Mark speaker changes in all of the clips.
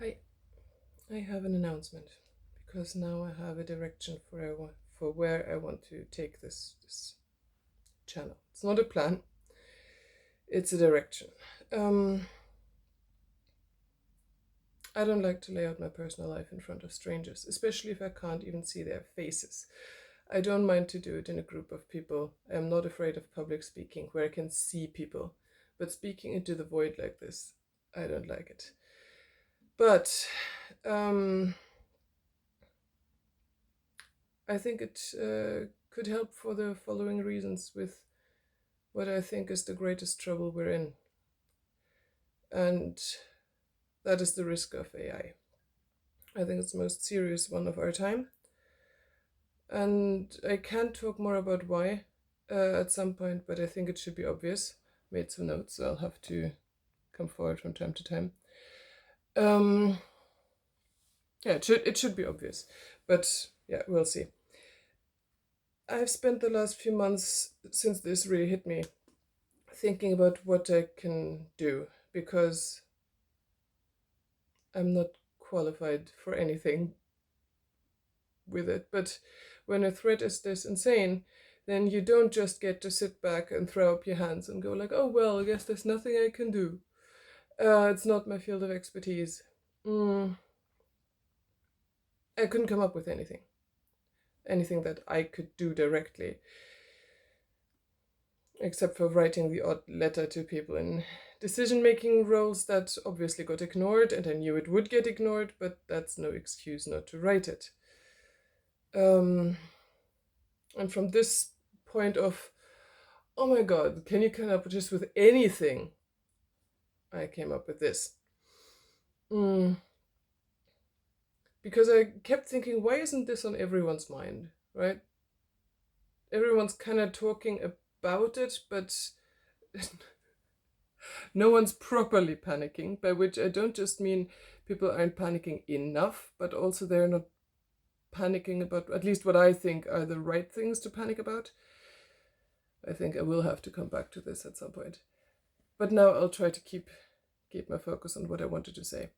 Speaker 1: Hi, I have an announcement because now I have a direction for where I want to take this channel. It's not a plan; it's a direction. Um, I don't like to lay out my personal life in front of strangers, especially if I can't even see their faces. I don't mind to do it in a group of people. I am not afraid of public speaking where I can see people, but speaking into the void like this, I don't like it. But um, I think it could help for the following reasons with what I think is the greatest trouble we're in, and that is the risk of AI. I think it's the most serious one of our time, and I can talk more about why at some point, but I think it should be obvious. Made some notes, so I'll have to come forward from time to time. Um, yeah, it should be obvious, but yeah, we'll see. I've spent the last few months since this really hit me thinking about what I can do because I'm not qualified for anything with it. But when a threat is this insane, then you don't just get to sit back and throw up your hands and go like, "Oh well, I guess there's nothing I can do." It's not my field of expertise. Mm, I couldn't come up with anything that I could do directly, except for writing the odd letter to people in decision-making roles that obviously got ignored, and I knew it would get ignored, but that's no excuse not to write it. Um, and from this point of, oh my god, can you come up just with anything? I came up with this. Mm, because I kept thinking, why isn't this on everyone's mind, right? Everyone's kind of talking about it, but no one's properly panicking, by which I don't just mean people aren't panicking enough, but also they're not panicking about at least what I think are the right things to panic about. I think I will have to come back to this at some point. But now I'll try to keep my focus on what I wanted to say.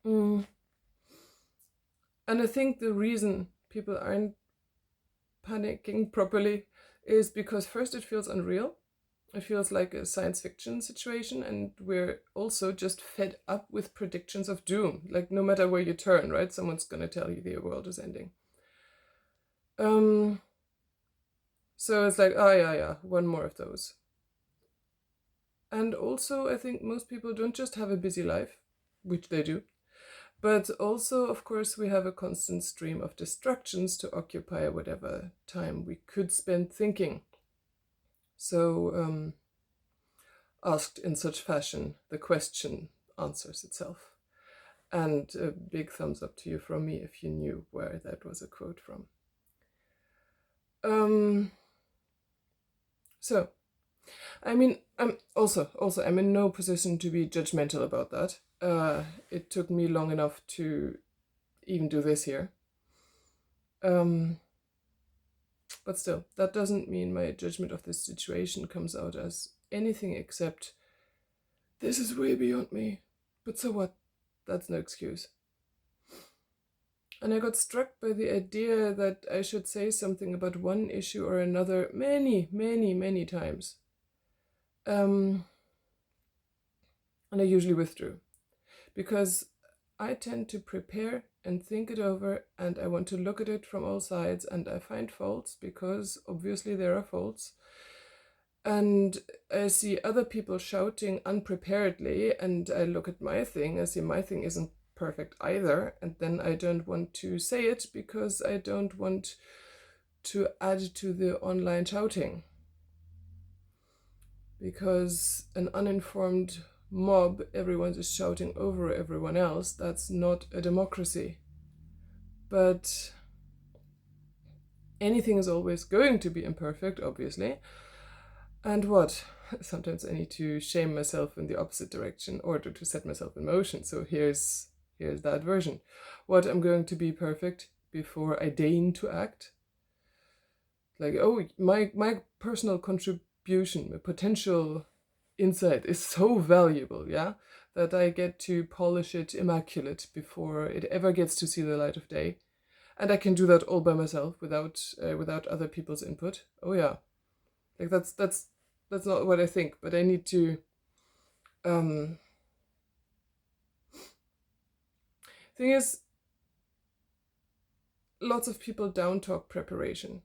Speaker 1: Mm. And I think the reason people aren't panicking properly is because first it feels unreal. It feels like a science fiction situation, and we're also just fed up with predictions of doom. Like, no matter where you turn, right? Someone's gonna tell you the world is ending. Um, so it's like, oh yeah, one more of those. And also, I think most people don't just have a busy life, which they do, but also, of course, we have a constant stream of distractions to occupy whatever time we could spend thinking. So, asked in such fashion, the question answers itself. And a big thumbs up to you from me if you knew where that was a quote from. Um, so, I mean, I'm in no position to be judgmental about that. It took me long enough to even do this here. Um, but still, that doesn't mean my judgment of this situation comes out as anything except this is way beyond me. But so what? That's no excuse. And I got struck by the idea that I should say something about one issue or another many, many, many times. And I usually withdrew because I tend to prepare and think it over, and I want to look at it from all sides, and I find faults because obviously there are faults. And I see other people shouting unpreparedly, and I look at my thing, I see my thing isn't perfect either, and then I don't want to say it because I don't want to add to the online shouting. Because an uninformed mob, everyone is shouting over everyone else, that's not a democracy. But anything is always going to be imperfect, obviously. And what? Sometimes I need to shame myself in the opposite direction in order to set myself in motion. So here's that version. What, I'm going to be perfect before I deign to act? Like, oh, my personal contribution, my potential insight is so valuable, yeah, that I get to polish it immaculate before it ever gets to see the light of day. And I can do that all by myself without other people's input. Oh yeah. Like that's not what I think, but I need to thing is, lots of people down talk preparation,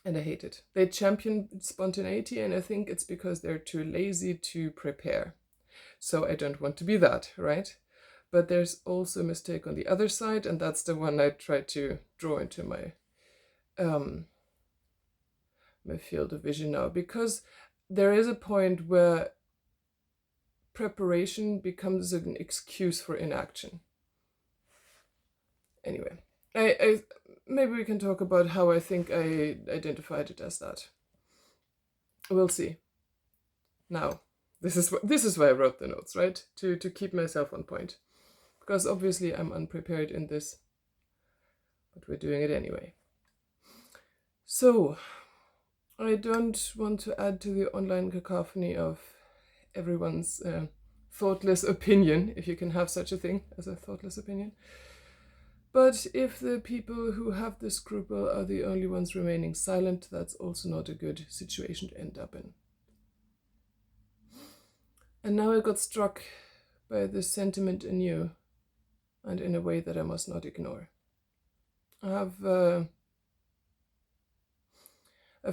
Speaker 1: and I hate it. They champion spontaneity, and I think it's because they're too lazy to prepare. So I don't want to be that, right? But there's also a mistake on the other side, and that's the one I try to draw into my my field of vision now, because there is a point where preparation becomes an excuse for inaction. Anyway, I maybe we can talk about how I think I identified it as that. We'll see. Now, this is why I wrote the notes, right? To keep myself on point, because obviously I'm unprepared in this, but we're doing it anyway. So, I don't want to add to the online cacophony of everyone's thoughtless opinion, if you can have such a thing as a thoughtless opinion. But if the people who have the scruple are the only ones remaining silent, that's also not a good situation to end up in. And now I got struck by this sentiment anew, and in a way that I must not ignore. I've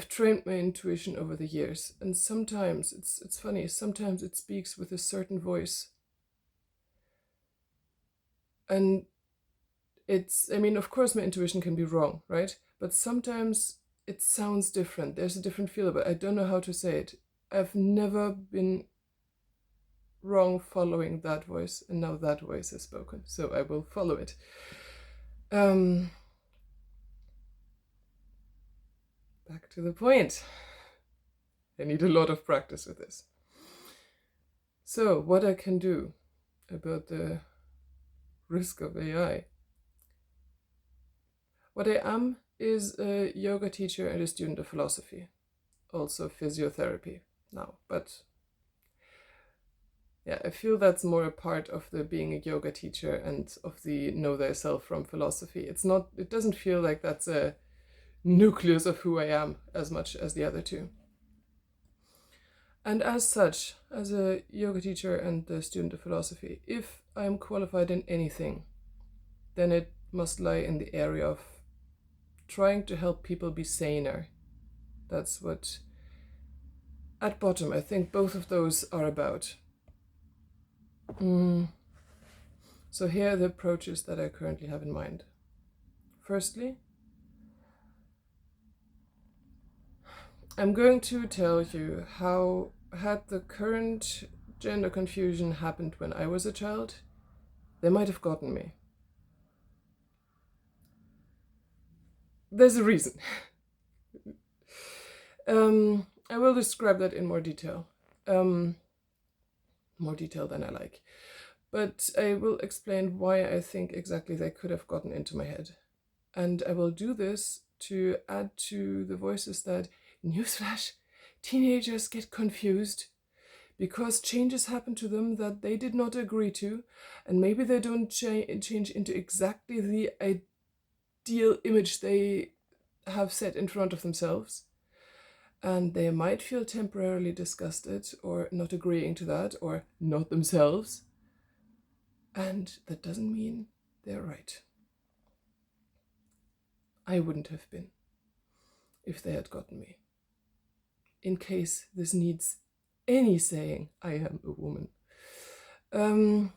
Speaker 1: trained my intuition over the years, and sometimes it's funny, sometimes it speaks with a certain voice. And I mean, of course my intuition can be wrong, right? But sometimes it sounds different. There's a different feel about it. I don't know how to say it. I've never been wrong following that voice, and now that voice has spoken, so I will follow it. Back to the point. I need a lot of practice with this. So, what I can do about the risk of AI. What I am is a yoga teacher and a student of philosophy, also physiotherapy now, but yeah, I feel that's more a part of the being a yoga teacher and of the know thyself from philosophy. It doesn't feel like that's a nucleus of who I am as much as the other two. And as such, as a yoga teacher and a student of philosophy, if I'm qualified in anything, then it must lie in the area of trying to help people be saner. That's what, at bottom, I think both of those are about. So here are the approaches that I currently have in mind. Firstly, I'm going to tell you how, had the current gender confusion happened when I was a child, they might have gotten me. There's a reason. I will describe that in more detail. More detail than I like. But I will explain why I think exactly they could have gotten into my head. And I will do this to add to the voices that, newsflash, teenagers get confused because changes happen to them that they did not agree to, and maybe they don't change into exactly the ideal image they have set in front of themselves. And they might feel temporarily disgusted or not agreeing to that or not themselves. And that doesn't mean they're right. I wouldn't have been if they had gotten me. In case this needs any saying, I am a woman. And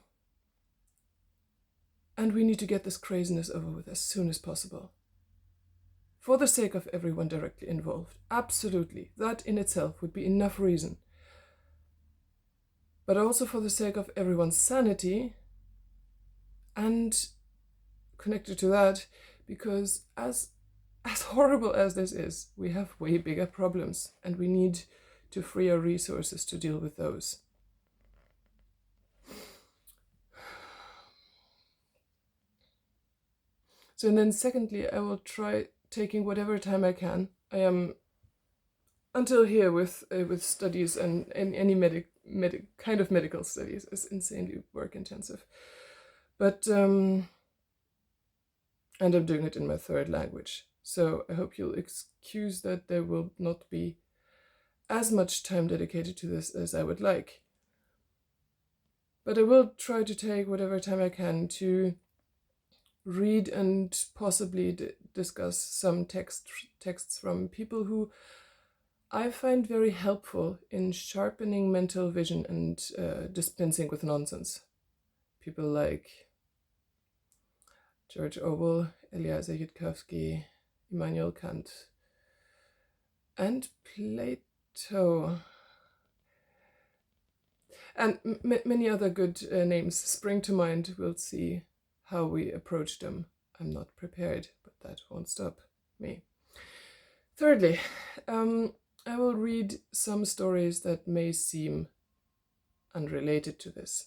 Speaker 1: we need to get this craziness over with as soon as possible. For the sake of everyone directly involved. Absolutely. That in itself would be enough reason. But also for the sake of everyone's sanity, and connected to that, because as horrible as this is, we have way bigger problems, and we need to free our resources to deal with those. So, and then secondly, I will try taking whatever time I can. I am until here with studies and any kind of medical studies is insanely work intensive. But and I'm doing it in my third language. So I hope you'll excuse that there will not be as much time dedicated to this as I would like. But I will try to take whatever time I can to read and possibly discuss some texts from people who I find very helpful in sharpening mental vision and dispensing with nonsense. People like George Orwell, Eliezer Yudkowsky, Immanuel Kant, and Plato. And many other good names spring to mind. We'll see how we approach them. I'm not prepared, but that won't stop me. Thirdly, I will read some stories that may seem unrelated to this.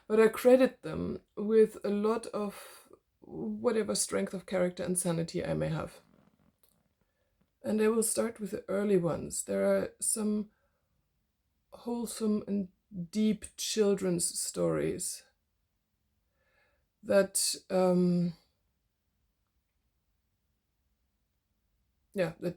Speaker 1: But I credit them with a lot of whatever strength of character and sanity I may have. And I will start with the early ones. There are some wholesome and deep children's stories that that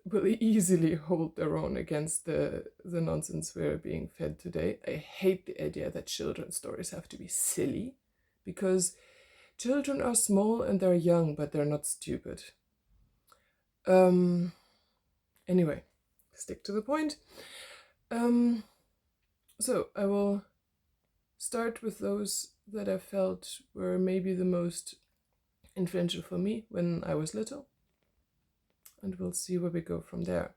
Speaker 1: will easily hold their own against the nonsense we're being fed today. I hate the idea that children's stories have to be silly, because children are small and they're young, but they're not stupid. Anyway, stick to the point. So I will start with those that I felt were maybe the most influential for me when I was little, and we'll see where we go from there.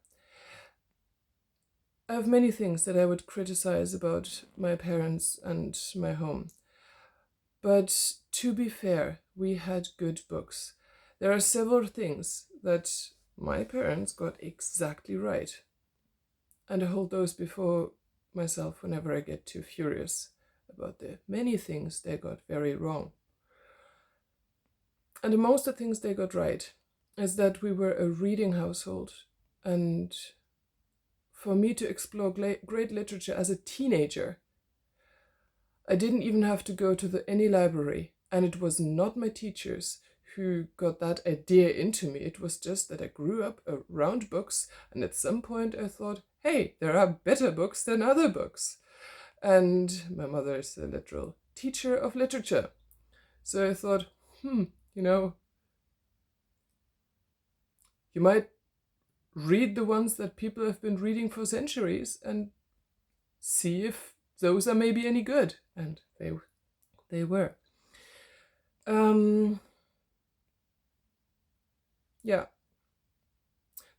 Speaker 1: I have many things that I would criticize about my parents and my home, but to be fair, we had good books. There are several things that my parents got exactly right, and I hold those before myself whenever I get too furious about the many things they got very wrong. And amongst the things they got right is that we were a reading household, and for me to explore great literature as a teenager, I didn't even have to go to any library, and it was not my teachers who got that idea into me. It was just that I grew up around books, and at some point I thought, hey, there are better books than other books. And my mother is a literal teacher of literature. So I thought, you might read the ones that people have been reading for centuries and see if those are maybe any good. And they were.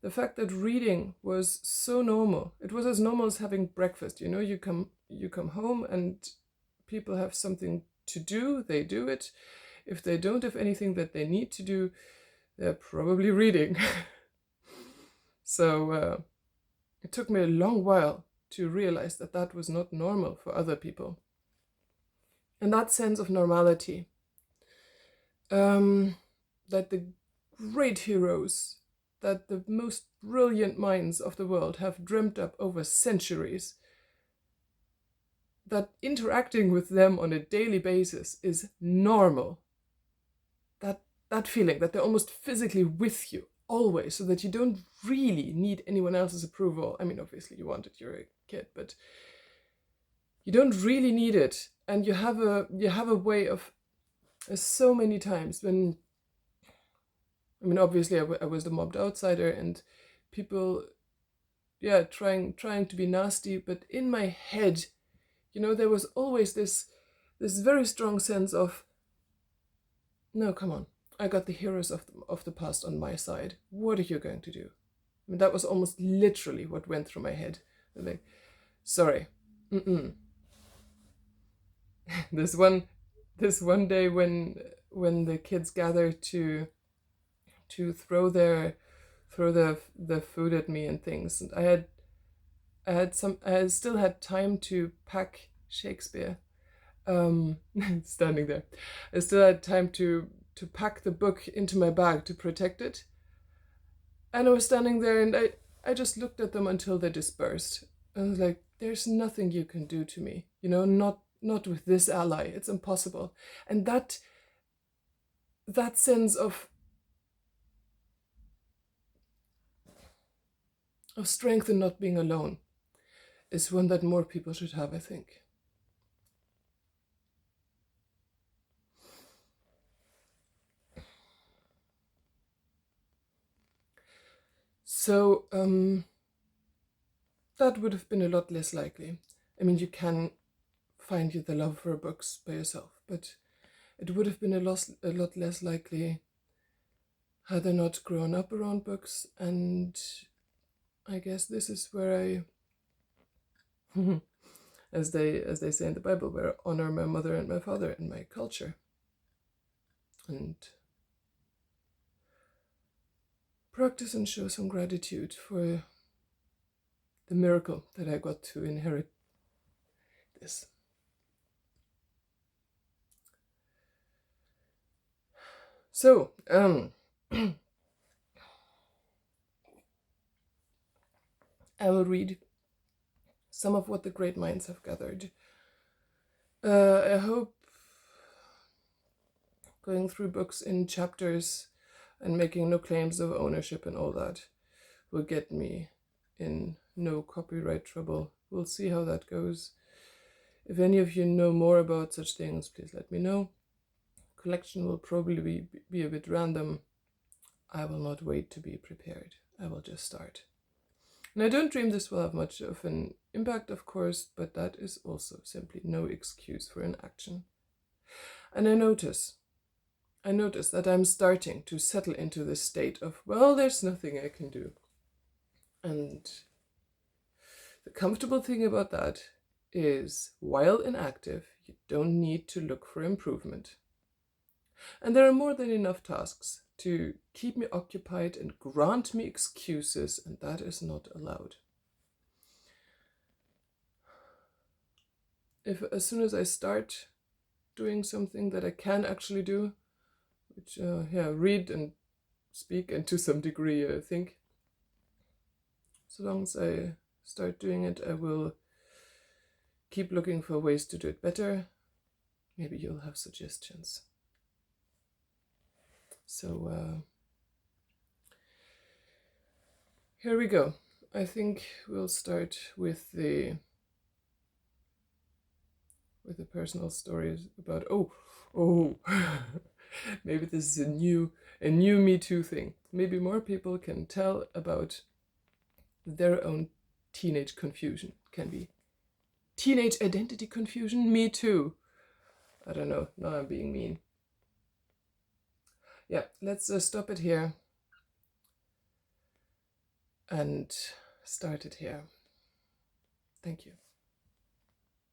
Speaker 1: The fact that reading was so normal. It was as normal as having breakfast. You come home and people have something to do, they do it. If they don't have anything that they need to do, they're probably reading. So it took me a long while to realize that that was not normal for other people. And that sense of normality, that the great heroes, that the most brilliant minds of the world have dreamt up over centuries, that interacting with them on a daily basis is normal. That feeling that they're almost physically with you always, so that you don't really need anyone else's approval. I mean, obviously you want it, you're a kid, but you don't really need it. And you have a way of, so many times when, obviously I was the mobbed outsider and people, trying to be nasty, but in my head, there was always this very strong sense of, no, come on, I got the heroes of the past on my side. What are you going to do? That was almost literally what went through my head. Like, sorry. This one day when the kids gathered to throw the food at me and things, and I still had time to pack Shakespeare. Standing there, I still had time to pack the book into my bag to protect it, and I was standing there, and I I just looked at them until they dispersed. And I was like, there's nothing you can do to me, not with this ally. It's impossible. And that sense of strength in not being alone is one that more people should have, I think. So that would have been a lot less likely. I mean, you can find you the love for books by yourself, but it would have been a lot less likely had I not grown up around books. And I guess this is where I, as they say in the Bible, where I honor my mother and my father and my culture, and practice and show some gratitude for the miracle that I got to inherit this. So, I will read some of what the great minds have gathered. I hope going through books in chapters and making no claims of ownership and all that will get me in no copyright trouble. We'll see how that goes. If any of you know more about such things, please let me know. Collection will probably be a bit random. I will not wait to be prepared. I will just start. And I don't dream this will have much of an impact, of course, but that is also simply no excuse for inaction. And I notice that I'm starting to settle into this state of, well, there's nothing I can do. And the comfortable thing about that is, while inactive, you don't need to look for improvement. And there are more than enough tasks to keep me occupied and grant me excuses, and that is not allowed. If as soon as I start doing something that I can actually do, which read and speak, and to some degree think, so long as I start doing it, I will keep looking for ways to do it better. Maybe you'll have suggestions. So here we go. I think we'll start with the personal stories about maybe this is a new Me Too thing. Maybe more people can tell about their own teenage confusion. Can be teenage identity confusion. Me too. I don't know. Now I'm being mean. Yeah, let's stop it here and start it here. Thank you.